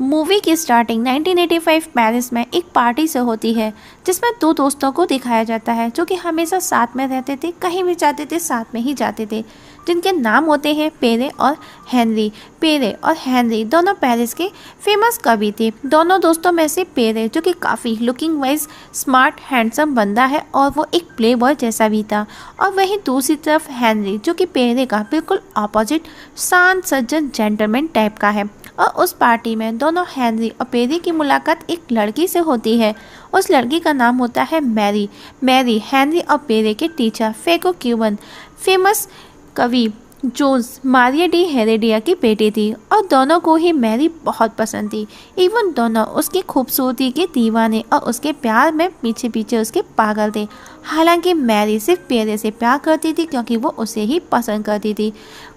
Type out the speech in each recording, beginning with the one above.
Movie की starting 1985 Paris में एक पार्टी से होती है जिसमें दो दोस्तों को दिखाया जाता है जो कि हमेशा साथ में रहते थे, कहीं भी जाते थे साथ में ही जाते थे, जिनके नाम होते हैं पेरे और हेनरी। पेरे और हेनरी दोनों पेरिस के फेमस कवि थे। दोनों दोस्तों में से पेरे जो कि काफ़ी लुकिंग वाइज स्मार्ट हैंडसम बंदा है और वो एक प्ले बॉय जैसा भी था, और वहीं दूसरी तरफ हेनरी जो कि पेरे का बिल्कुल अपोजिट शांत सज्जन जेंटलमैन टाइप का है। और उस पार्टी में दोनों हेनरी और पेरी की मुलाकात एक लड़की से होती है। उस लड़की का नाम होता है मैरी। मैरी हेनरी और पेरी के टीचर फेको क्यूबन फेमस कवि जोन्स मारिया डी हेरेडिया की बेटी थी, और दोनों को ही मैरी बहुत पसंद थी। इवन दोनों उसकी खूबसूरती के दीवाने और उसके प्यार में पीछे पीछे उसके पागल थे। हालांकि मैरी सिर्फ पेरे से प्यार करती थी क्योंकि वो उसे ही पसंद करती थी।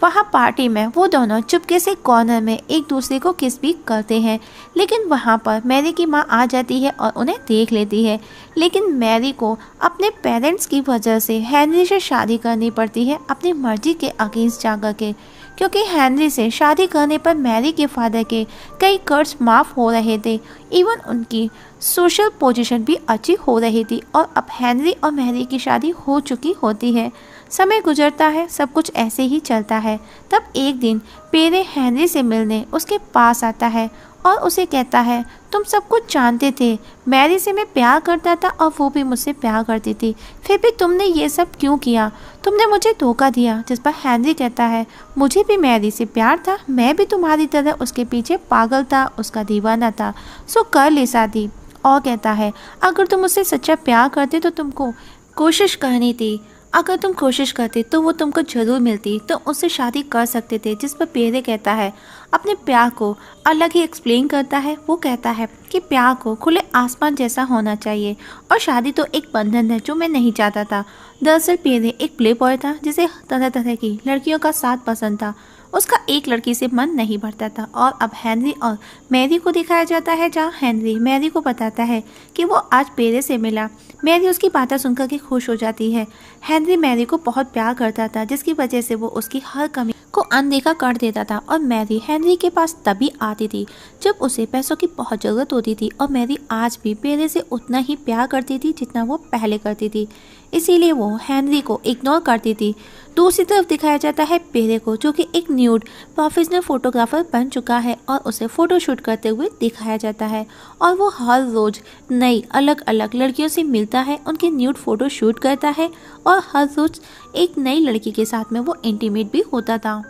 वहाँ पार्टी में वो दोनों चुपके से कॉर्नर में एक दूसरे को किस भी करते हैं, लेकिन वहाँ पर मैरी की माँ आ जाती है और उन्हें देख लेती है। लेकिन मैरी को अपने पेरेंट्स की वजह से हेनरी से शादी करनी पड़ती है, अपनी मर्जी के अगेंस्ट जाकर के, क्योंकि हेनरी से शादी करने पर मैरी के फादर के कई कर्ज माफ़ हो रहे थे। इवन उनकी सोशल पोजीशन भी अच्छी हो रही थी, और अब हेनरी और मैरी की शादी हो चुकी होती है। समय गुजरता है, सब कुछ ऐसे ही चलता है। तब एक दिन पेरे हेनरी से मिलने उसके पास आता है और उसे कहता है, तुम सब कुछ जानते थे, मैरी से मैं प्यार करता था और वो भी मुझसे प्यार करती थी, फिर भी तुमने ये सब क्यों किया? तुमने मुझे धोखा दिया। जिस पर हेनरी कहता है, मुझे भी मैरी से प्यार था, मैं भी तुम्हारी तरह उसके पीछे पागल था, उसका दीवाना था, सो कर ले शादी। और कहता है, अगर तुम उससे सच्चा प्यार करते तो तुमको कोशिश करनी थी, अगर तुम कोशिश करते तो वो तुमको जरूर मिलती, तो उससे शादी कर सकते थे। जिस पर पेरे कहता है, अपने प्यार को अलग ही एक्सप्लेन करता है। वो कहता है कि प्यार को खुले आसमान जैसा होना चाहिए, और शादी तो एक बंधन है जो मैं नहीं चाहता था। दरअसल पेरे एक प्ले बॉय था जिसे तरह तरह की लड़कियों का साथ पसंद था। उसका एक लड़की से मन नहीं भरता था। और अब हेनरी और मैरी को दिखाया जाता है, जहाँ हेनरी मैरी को बताता है कि वो आज पेरे से मिला। मैरी उसकी बातें सुनकर के खुश हो जाती है। हेनरी मैरी को बहुत प्यार करता था, जिसकी वजह से वो उसकी हर कमी को अनदेखा कर देता था, और मैरी हेनरी के पास तभी आती थी जब उसे पैसों की बहुत ज़रूरत होती थी। और मैरी आज भी पेरे से उतना ही प्यार करती थी जितना वो पहले करती थी, इसीलिए वो हेनरी को इग्नोर करती थी। दूसरी तरफ दिखाया जाता है पेरे को, जो कि एक न्यूड प्रोफेशनल फोटोग्राफर बन चुका है, और उसे फोटोशूट करते हुए दिखाया जाता है। और वो हर रोज नई अलग अलग लड़कियों से मिलता है, उनके न्यूड फोटो शूट करता है, और हर रोज एक नई लड़की के साथ में वो इंटीमेट भी होता था।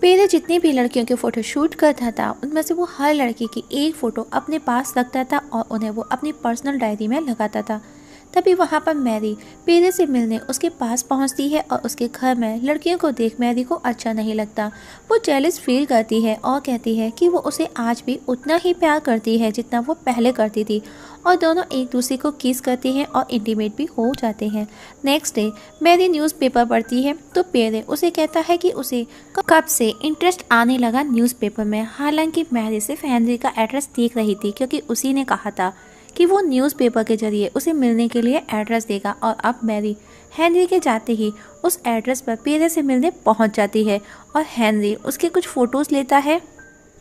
पेरे जितनी भी लड़कियों के फ़ोटो शूट करता था, उनमें से वो हर लड़की की एक फ़ोटो अपने पास रखता था और उन्हें वो अपनी पर्सनल डायरी में लगाता था। तभी वहाँ पर मैरी पेरे से मिलने उसके पास पहुँचती है, और उसके घर में लड़कियों को देख मैरी को अच्छा नहीं लगता। वो जेलस फील करती है और कहती है कि वो उसे आज भी उतना ही प्यार करती है जितना वो पहले करती थी, और दोनों एक दूसरे को किस करती हैं और इंटीमेट भी हो जाते हैं। नेक्स्ट डे मैरी न्यूज़पेपर पढ़ती है, तो पेरे उसे कहता है कि उसे कब से इंटरेस्ट आने लगा न्यूज़पेपर में। हालांकि मैरी सिर्फ हेनरी का एड्रेस देख रही थी, क्योंकि उसी ने कहा था कि वो न्यूज़पेपर के जरिए उसे मिलने के लिए एड्रेस देगा। और अब मैरी हेनरी के जाते ही उस एड्रेस पर पेरे से मिलने पहुंच जाती है, और हेनरी उसके कुछ फ़ोटोज़ लेता है,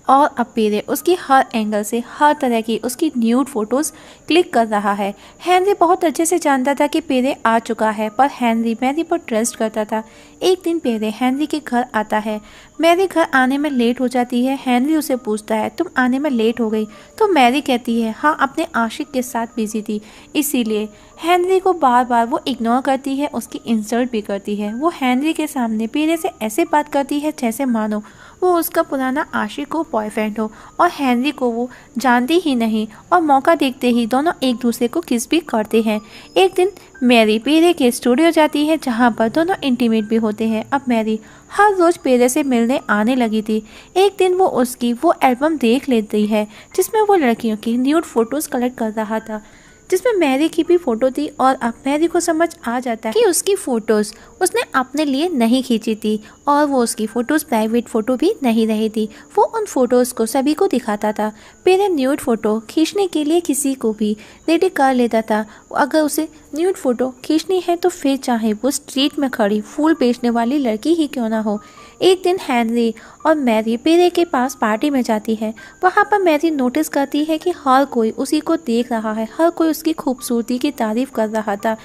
और अब पेरे उसकी हर एंगल से हर तरह की उसकी न्यूड फोटोज़ क्लिक कर रहा है। हेनरी बहुत अच्छे से जानता था कि पेरे आ चुका है, पर हेनरी मैरी पर ट्रस्ट करता था। एक दिन पेरे हेनरी के घर आता है। मैरी घर आने में लेट हो जाती है। हेनरी उसे पूछता है, तुम आने में लेट हो गई? तो मैरी कहती है, हाँ, अपने आशिक के साथ बिजी थी, इसीलिए। हेनरी को बार बार वो इग्नोर करती है, उसकी इंसल्ट भी करती है। वो हेनरी के सामने पेरे से ऐसे बात करती है जैसे मानो वो उसका पुराना आशिक हो, बॉयफ्रेंड हो, और हेनरी को वो जानती ही नहीं। और मौका देखते ही दोनों एक दूसरे को किस भी करते हैं। एक दिन मैरी पेरे के स्टूडियो जाती है, जहाँ पर दोनों इंटीमेट भी होते हैं। अब मैरी हर रोज़ पेरे से मिलने आने लगी थी। एक दिन वो उसकी वो एल्बम देख लेती है जिसमें वो लड़कियों की न्यूड फोटोज़ कलेक्ट कर रहा था, जिसमें मैरी की भी फ़ोटो थी। और अब मैरी को समझ आ जाता है कि उसकी फ़ोटोज़ उसने अपने लिए नहीं खींची थी, और वो उसकी फ़ोटोज़ प्राइवेट फ़ोटो भी नहीं रही थी, वो उन फ़ोटोज़ को सभी को दिखाता था। पेरे न्यूड फ़ोटो खींचने के लिए किसी को भी रेडी कर लेता था। अगर उसे न्यूड फ़ोटो खींचनी है तो फिर चाहे वो स्ट्रीट में खड़ी फूल बेचने वाली लड़की ही क्यों ना हो। एक दिन हेनरी और मैरी पेरे के पास पार्टी में जाती है। वहाँ पर मैरी नोटिस करती है कि हर कोई उसी को देख रहा है, हर कोई उसकी खूबसूरती की तारीफ़ कर रहा था।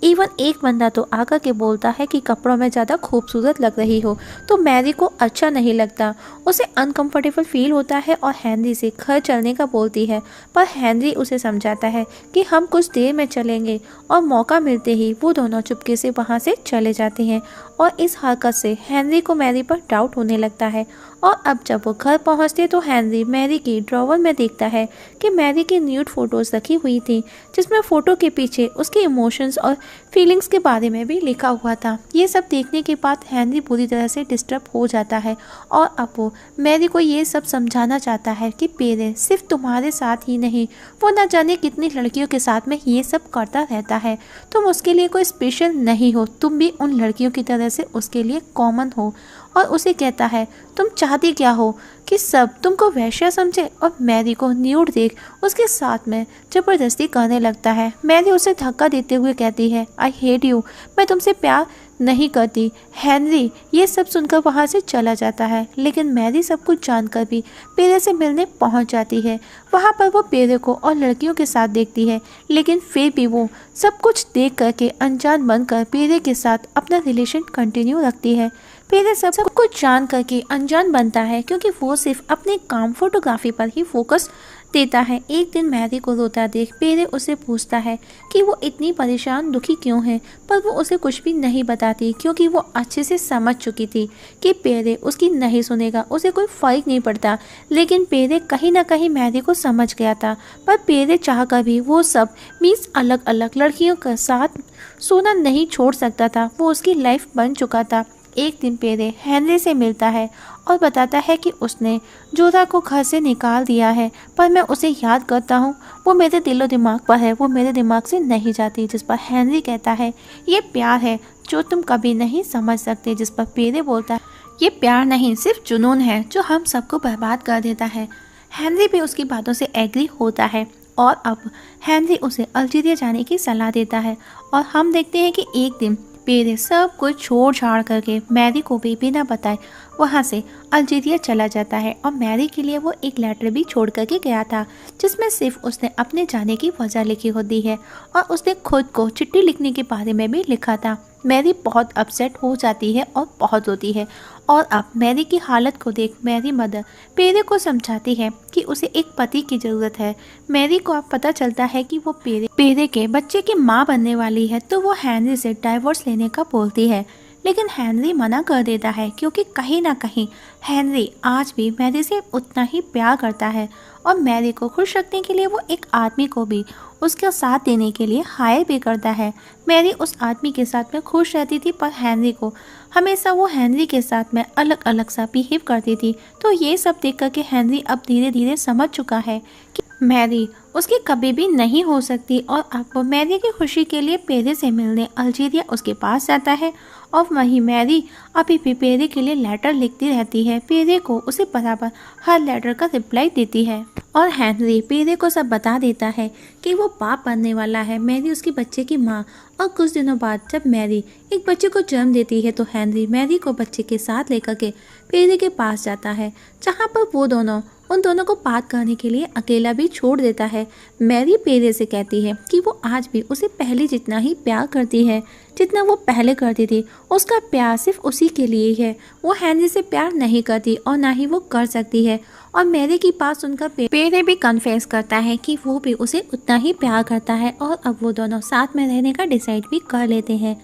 इवन एक बंदा तो आकर के बोलता है कि कपड़ों में ज़्यादा खूबसूरत लग रही हो। तो मैरी को अच्छा नहीं लगता, उसे अनकंफर्टेबल फील होता है और हेनरी से घर चलने का बोलती है। पर हेनरी उसे समझाता है कि हम कुछ देर में चलेंगे, और मौका मिलते ही वो दोनों चुपके से वहाँ से चले जाते हैं। और इस हरकत से हेनरी को मैरी पर डाउट होने लगता है। और अब जब वो घर पहुँचते तो हेनरी मैरी की ड्रॉवर में देखता है कि मैरी की न्यूड फोटोज़ रखी हुई थी, जिसमें फ़ोटो के पीछे उसके इमोशंस और फीलिंग्स के बारे में भी लिखा हुआ था। ये सब देखने के बाद हेनरी पूरी तरह से डिस्टर्ब हो जाता है और अब वो मैरी को ये सब समझाना चाहता है कि पेरे सिर्फ तुम्हारे साथ ही नहीं, वो न जाने कितनी लड़कियों के साथ में ये सब करता रहता है। तुम उसके लिए कोई स्पेशल नहीं हो, तुम भी उन लड़कियों की तरह से उसके लिए कॉमन हो। और उसे कहता है तुम चाहती क्या हो, कि सब तुमको वैश्या समझे। और मैरी को न्यूड देख उसके साथ में ज़बरदस्ती करने लगता है। मैरी उसे धक्का देते हुए कहती है आई हेट यू, मैं तुमसे प्यार नहीं करती। हेनरी ये सब सुनकर वहाँ से चला जाता है, लेकिन मैरी सब कुछ जानकर भी पेरे से मिलने पहुँच जाती है। वहाँ पर वो पेरे को और लड़कियों के साथ देखती है, लेकिन फिर भी वो सब कुछ देख करके अनजान बनकर पेरे के साथ अपना रिलेशन कंटिन्यू रखती है। पेरे सब कुछ जान करके अनजान बनता है, क्योंकि वो सिर्फ अपने काम फोटोग्राफी पर ही फोकस देता है। एक दिन मैरी को रोता देख पेरे उसे पूछता है कि वो इतनी परेशान दुखी क्यों है, पर वो उसे कुछ भी नहीं बताती, क्योंकि वो अच्छे से समझ चुकी थी कि पेरे उसकी नहीं सुनेगा, उसे कोई फ़र्क नहीं पड़ता। लेकिन पेरे कहीं ना कहीं मैरी को समझ गया था, पर पेरे चाह कर भी वो सब मीन्स अलग अलग लड़कियों के साथ सोना नहीं छोड़ सकता था, वो उसकी लाइफ बन चुका था। एक दिन पेरे हेनरी से मिलता है और बताता है कि उसने जोधा को घर से निकाल दिया है, पर मैं उसे याद करता हूँ, वो मेरे दिलो दिमाग पर है, वो मेरे दिमाग से नहीं जाती। जिस पर हेनरी कहता है ये प्यार है जो तुम कभी नहीं समझ सकते। जिस पर पेरे बोलता है ये प्यार नहीं, सिर्फ जुनून है जो हम सबको बर्बाद कर देता है। हेनरी भी उसकी बातों से एग्री होता है और अब हेनरी उसे अल्जीरिया जाने की सलाह देता है। और हम देखते हैं कि एक दिन पेरे सब कुछ छोड़ छाड़ करके मैरी को भी बिना बताए वहाँ से अल्जीरिया चला जाता है। और मैरी के लिए वो एक लेटर भी छोड़ करके गया था, जिसमें सिर्फ उसने अपने जाने की वजह लिखी होती है और उसने खुद को चिट्ठी लिखने के बारे में भी लिखा था। मैरी बहुत अपसेट हो जाती है और बहुत रोती है। और अब मैरी की हालत को देख मैरी मदर पेरे को समझाती है कि उसे एक पति की ज़रूरत है। मैरी को अब पता चलता है कि वो पेरे के बच्चे की माँ बनने वाली है, तो वो हेनरी से डाइवोर्स लेने का बोलती है। लेकिन हेनरी मना कर देता है, क्योंकि कहीं ना कहीं हेनरी आज भी मैरी से उतना ही प्यार करता है और मैरी को खुश रखने के लिए वो एक आदमी को भी उसका साथ देने के लिए हायर भी करता है। मैरी उस आदमी के साथ में खुश रहती थी, पर हेनरी को हमेशा वो हेनरी के साथ में अलग अलग सा बिहेव करती थी। तो ये सब देख करके हेनरी अब धीरे धीरे समझ चुका है कि मैरी उसकी कभी भी नहीं हो सकती। और अब वो मैरी की खुशी के लिए पेरे से मिलने अल्जीरिया उसके पास जाता है। और वहीं मैरी अभी भी पेरे के लिए लेटर लिखती रहती है, पेरे को उसे बराबर हर लेटर का रिप्लाई देती है। और हेनरी पेरे को सब बता देता है कि वो बाप बनने वाला है, मैरी उसके बच्चे की माँ। और कुछ दिनों बाद जब मैरी एक बच्चे को जन्म देती है तो हेनरी मैरी को बच्चे के साथ लेकर के पेरे के पास जाता है, जहाँ पर वो दोनों उन दोनों को बात करने के लिए अकेला भी छोड़ देता है। मैरी पेरे से कहती है कि वो आज भी उसे पहले जितना ही प्यार करती है जितना वो पहले करती थी। उसका प्यार सिर्फ उसी के लिए ही है, वो हेनरी से प्यार नहीं करती और ना ही वो कर सकती है। और मैरी की बात सुनकर पेरे भी कन्फेस करता है कि वो भी उसे उतना ही प्यार करता है और अब वो दोनों साथ में रहने का डिसाइड भी कर लेते हैं।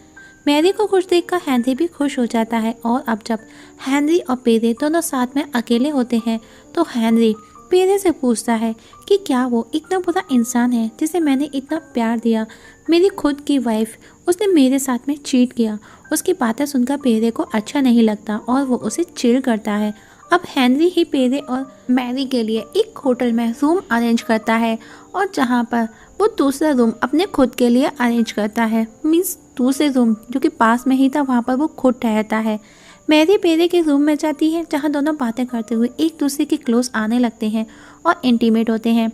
मैरी को खुश देखकर हेनरी भी खुश हो जाता है। और अब जब हेनरी और पेरे दोनों साथ में अकेले होते हैं तो हेनरी पेरे से पूछता है कि क्या वो इतना बुरा इंसान है जिसे मैंने इतना प्यार दिया। मेरी खुद की वाइफ, उसने मेरे साथ में चीट किया। उसकी बातें सुनकर पेरे को अच्छा नहीं लगता और वो उसे चिढ़ करता है। अब हेनरी ही पेरे और मैरी के लिए एक होटल में रूम अरेंज करता है और जहाँ पर वो दूसरा रूम अपने खुद के लिए अरेंज करता है, मीन्स दूसरे रूम जो कि पास में ही था वहाँ पर वो खुद ठहरता है। मैरी पेरे के रूम में जाती है जहाँ दोनों बातें करते हुए एक दूसरे के क्लोज आने लगते हैं और इंटीमेट होते हैं।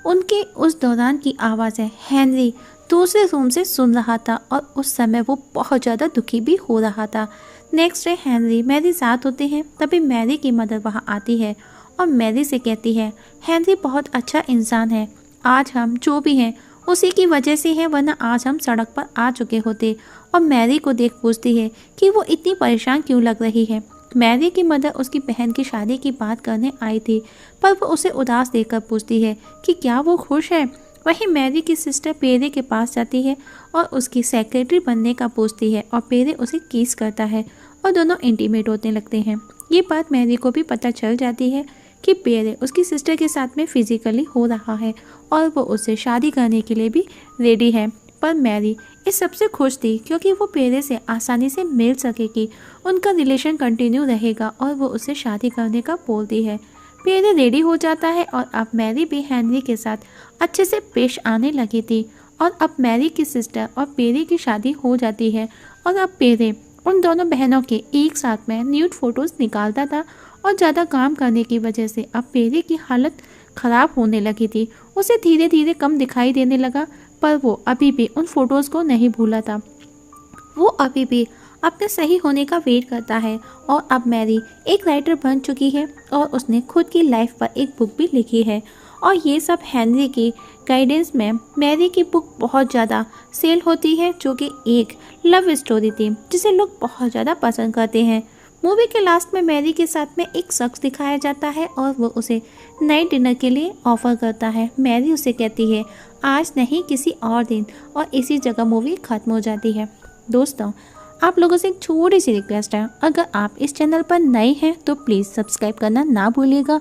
उनके उस दौरान की आवाज़ है हेनरी दूसरे रूम से सुन रहा था और उस समय वो बहुत ज़्यादा दुखी भी हो रहा था। नेक्स्ट डे हेनरी मैरी साथ होते हैं, तभी मैरी की मदर वहाँ आती है और मैरी से कहती है हेनरी बहुत अच्छा इंसान है, आज हम जो भी हैं उसी की वजह से है, वरना आज हम सड़क पर आ चुके होते। और मैरी को देख पूछती है कि वो इतनी परेशान क्यों लग रही है। मैरी की मदर उसकी बहन की शादी की बात करने आई थी, पर वो उसे उदास देखकर पूछती है कि क्या वो खुश है। वहीं मैरी की सिस्टर पेरे के पास जाती है और उसकी सेक्रेटरी बनने का पूछती है और पेरे उसे किस करता है और दोनों इंटीमेट होने लगते हैं। ये बात मैरी को भी पता चल जाती है कि पेरे उसकी सिस्टर के साथ में फिजिकली हो रहा है और वो उससे शादी करने के लिए भी रेडी है। पर मैरी इस सबसे खुश थी क्योंकि वो पेरे से आसानी से मिल सकेगी, उनका रिलेशन कंटिन्यू रहेगा और वो उससे शादी करने का बोलती है। पेरे रेडी हो जाता है और अब मैरी भी हेनरी के साथ अच्छे से पेश आने लगी थी और अब मैरी की सिस्टर और पेरे की शादी हो जाती है और अब पेरे उन दोनों बहनों के एक साथ में न्यूड फोटोज़ निकालता था और ज़्यादा काम करने की वजह से अब पेरे की हालत ख़राब होने लगी थी। उसे धीरे धीरे कम दिखाई देने लगा, पर वो अभी भी उन फोटोज़ को नहीं भूला था। वो अभी भी अपने सही होने का वेट करता है और अब मैरी एक राइटर बन चुकी है और उसने खुद की लाइफ पर एक बुक भी लिखी है और ये सब हेनरी की गाइडेंस में मैरी की बुक बहुत ज़्यादा सेल होती है, जो कि एक लव स्टोरी थी जिसे लोग बहुत ज़्यादा पसंद करते हैं। मूवी के लास्ट में मैरी के साथ में एक शख्स दिखाया जाता है और वो उसे नाइट डिनर के लिए ऑफर करता है। मैरी उसे कहती है आज नहीं किसी और दिन, और इसी जगह मूवी ख़त्म हो जाती है। दोस्तों, आप लोगों से एक छोटी सी रिक्वेस्ट है, अगर आप इस चैनल पर नए हैं तो प्लीज़ सब्सक्राइब करना ना भूलिएगा।